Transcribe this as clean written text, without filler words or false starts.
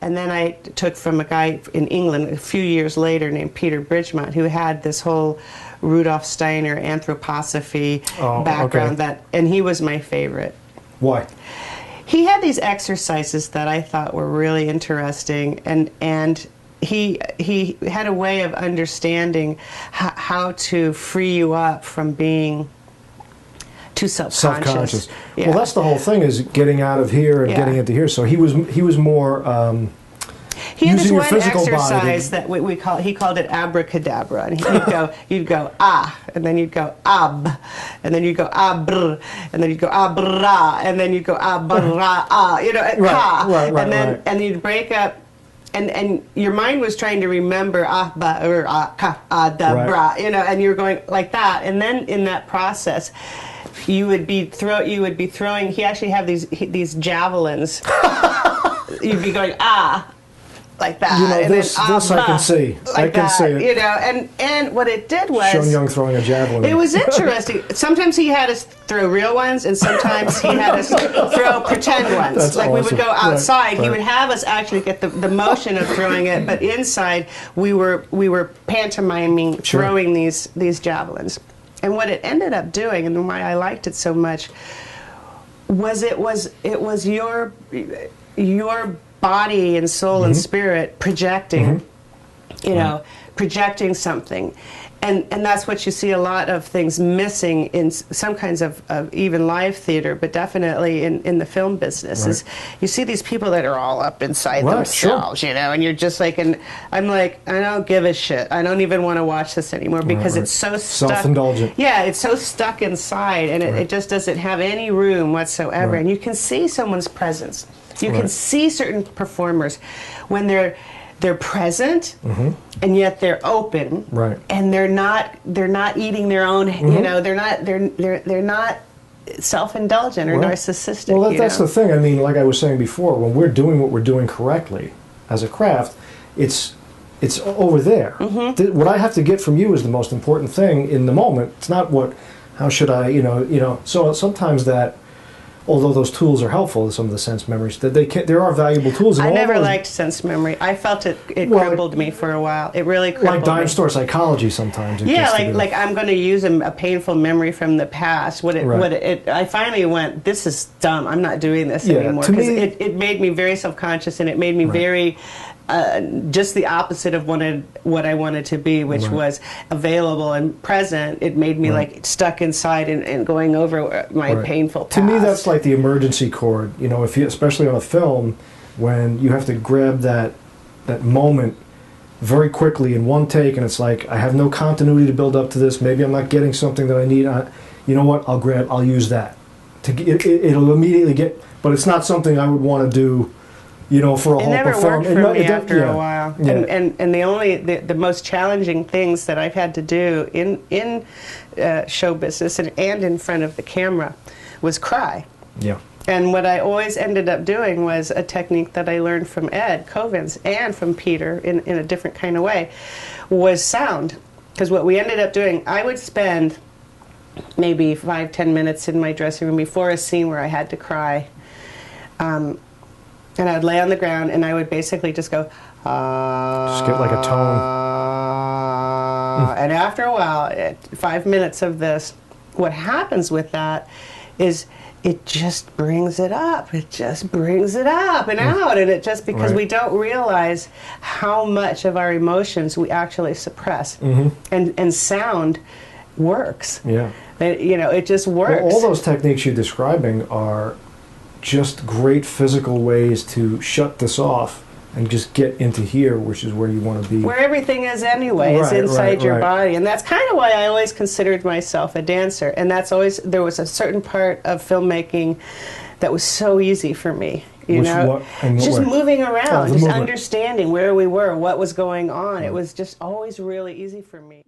And then I took from a guy in England a few years later named Peter Bridgemont, who had this whole Rudolf Steiner anthroposophy background, and he was my favorite. Why? He had these exercises that I thought were really interesting, and he had a way of understanding how to free you up from being too self-conscious. Yeah. Well, that's the whole thing, is getting out of here and getting into here. So he was more he had this using your one physical exercise that he called it Abracadabra, and you'd go ah, and then you'd go ab, and then you'd go abr, and then you'd go abra, and then you'd go abra ah, you know, ka, and then you'd break up. And your mind was trying to remember ah ba or ah ka ah da bra, you know, and you're going like that, and then in that process, you would be throwing. He actually have these javelins. You'd be going ah, like that. You know, and this I can see. Like I can see it. You know, and what it did was Sean Young throwing a javelin. It was interesting. Sometimes he had us throw real ones, and sometimes he had us throw pretend ones. That's like awesome. we would go outside. Right. He would have us actually get the motion of throwing it, but inside we were pantomiming throwing these javelins. And what it ended up doing, and why I liked it so much, was it was your body and soul and spirit projecting, you know, projecting something. And that's what you see a lot of things missing in some kinds of even live theater, but definitely in the film business. Is you see these people that are all up inside themselves, you know, and you're just like, and I'm like, I don't give a shit. I don't even want to watch this anymore because it's so stuck. Self-indulgent. Yeah, it's so stuck inside, and it just doesn't have any room whatsoever. And you can see someone's presence. You can see certain performers when they're present, and yet they're open, and they're not eating their own. You know, they're not self-indulgent or narcissistic. Well, that's the thing. I mean, like I was saying before, when we're doing what we're doing correctly as a craft, it's over there. What I have to get from you is the most important thing in the moment. It's not how should I, you know. So sometimes that. Although those tools are helpful, some of the sense memories, that there are valuable tools. I never liked sense memory. I felt it crippled me for a while. It really crippled me. Like dime store psychology sometimes. Yeah, like I'm going to use a painful memory from the past. I finally went, this is dumb. I'm not doing this anymore. Because it made me very self-conscious, and it made me very... just the opposite of what I wanted to be, which was available and present. It made me like stuck inside and going over my painful past. To me, that's like the emergency chord. You know, especially on a film, when you have to grab that moment very quickly in one take, and it's like I have no continuity to build up to this. Maybe I'm not getting something that I need. You know what? I'll use that. It'll immediately get, but it's not something I would want to do. You know, for a whole performance. It never worked for me after a while. Yeah. And the most challenging things that I've had to do in show business and in front of the camera was cry. Yeah. And what I always ended up doing was a technique that I learned from Ed Covens and from Peter in a different kind of way, was sound. Because what we ended up doing, I would spend maybe 5-10 minutes in my dressing room before a scene where I had to cry. And I would lay on the ground, and I would basically just go, just get like a tone. And after a while, 5 minutes of this, what happens with that is it just brings it up. It just brings it up and out. And it just, because we don't realize how much of our emotions we actually suppress. And sound works. Yeah. You know, it just works. Well, all those techniques you're describing are just great physical ways to shut this off and just get into here, which is where you want to be. Where everything is anyway, is inside your body. And that's kind of why I always considered myself a dancer. And that's always, there was a certain part of filmmaking that was so easy for me. You know, just moving around, just understanding where we were, what was going on. It was just always really easy for me.